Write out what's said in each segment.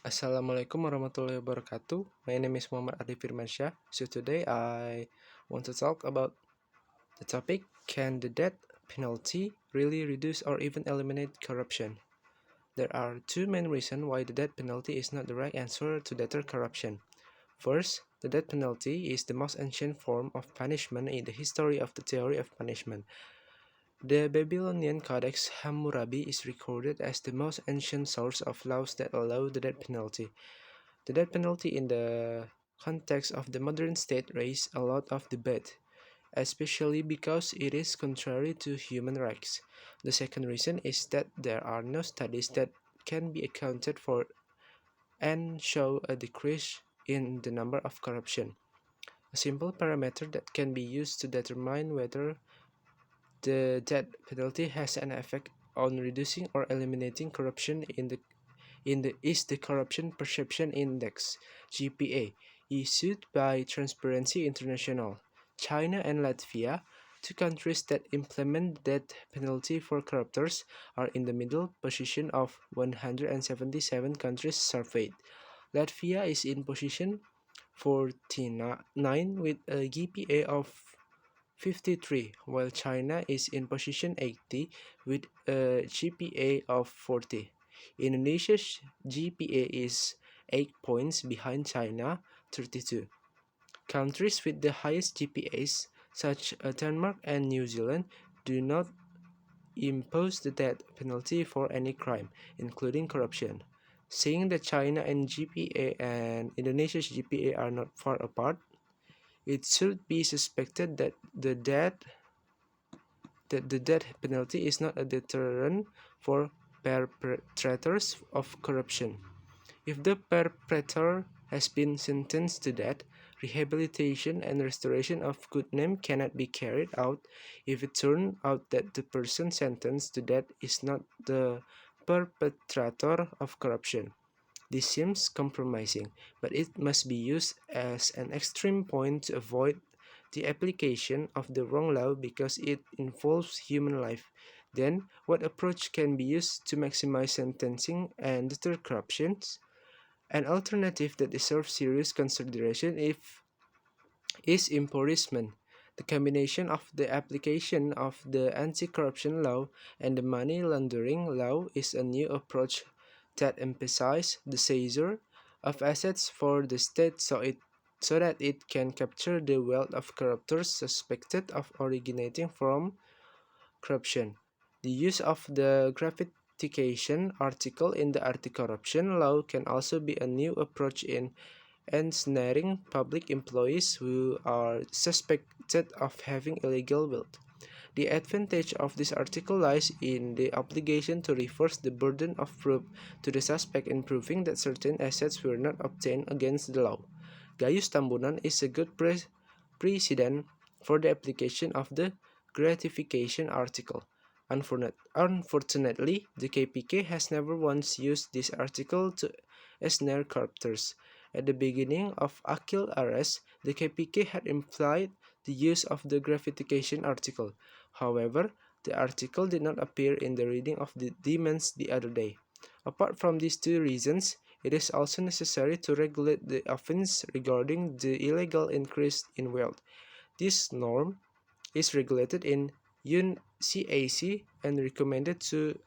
Assalamualaikum warahmatullahi wabarakatuh. My name is M.Ardhi Firmansyah. So today I want to talk about the topic, can the death penalty really reduce or even eliminate corruption? There are two main reasons why the death penalty is not the right answer to deter corruption. First, the death penalty is the most ancient form of punishment in the history of the theory of punishment. The Babylonian Codex Hammurabi is recorded as the most ancient source of laws that allow the death penalty. The death penalty in the context of the modern state raises a lot of debate, especially because it is contrary to human rights. The second reason is that there are no studies that can be accounted for and show a decrease in the number of corruption. A simple parameter that can be used to determine whether the death penalty has an effect on reducing or eliminating corruption is the Corruption Perception Index (GPA) issued by Transparency International. China and Latvia, two countries that implement the death penalty for corruptors, are in the middle position of 177 countries surveyed. Latvia is in position 49 with a GPA of 53, while China is in position 80 with a GPA of 40. Indonesia's GPA is 8 points behind China, 32. Countries with the highest GPAs, such as Denmark and New Zealand, do not impose the death penalty for any crime, including corruption. Seeing that China and GPA and Indonesia's GPA are not far apart, it should be suspected that the death penalty is not a deterrent for perpetrators of corruption. If the perpetrator has been sentenced to death, rehabilitation and restoration of good name cannot be carried out if it turns out that the person sentenced to death is not the perpetrator of corruption. This seems compromising, but it must be used as an extreme point to avoid the application of the wrong law because it involves human life. Then, what approach can be used to maximize sentencing and deter corruption? An alternative that deserves serious consideration is impoverishment. The combination of the application of the anti-corruption law and the money laundering law is a new approach that emphasizes the seizure of assets for the state so that it can capture the wealth of corruptors suspected of originating from corruption. The use of the gratification article in the anti-corruption law can also be a new approach in ensnaring public employees who are suspected of having illegal wealth. The advantage of this article lies in the obligation to reverse the burden of proof to the suspect in proving that certain assets were not obtained against the law. Gaius Tambunan is a good precedent for the application of the gratification article. Unfortunately, the KPK has never once used this article to ensnare corruptors. At the beginning of Akil's arrest, the KPK had implied the use of the gratification article. However, the article did not appear in the reading of the demons the other day. Apart from these two reasons, it is also necessary to regulate the offense regarding the illegal increase in wealth. This norm is regulated in UNCAC and recommended to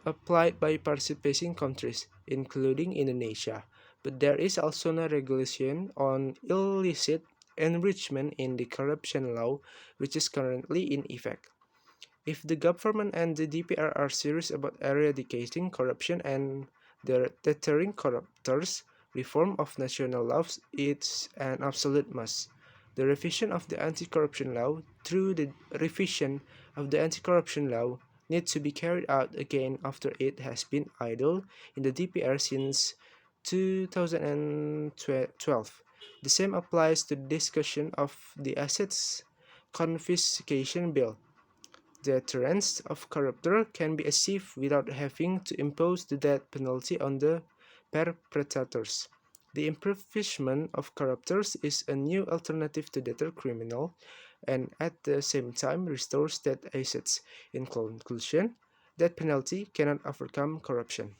applied by participating countries, including Indonesia. But there is also no regulation on illicit enrichment in the corruption law, which is currently in effect. If the government and the DPR are serious about eradicating corruption and deterring corruptors, reform of national laws is an absolute must. The revision of the anti-corruption law through the revision of the anti-corruption law needs to be carried out again after it has been idle in the DPR since 2012. The same applies to the discussion of the assets confiscation bill. The deterrence of corruptor can be achieved without having to impose the death penalty on the perpetrators. The impoverishment of corruptors is a new alternative to deter criminal and at the same time restores state assets. In conclusion, That penalty cannot overcome corruption.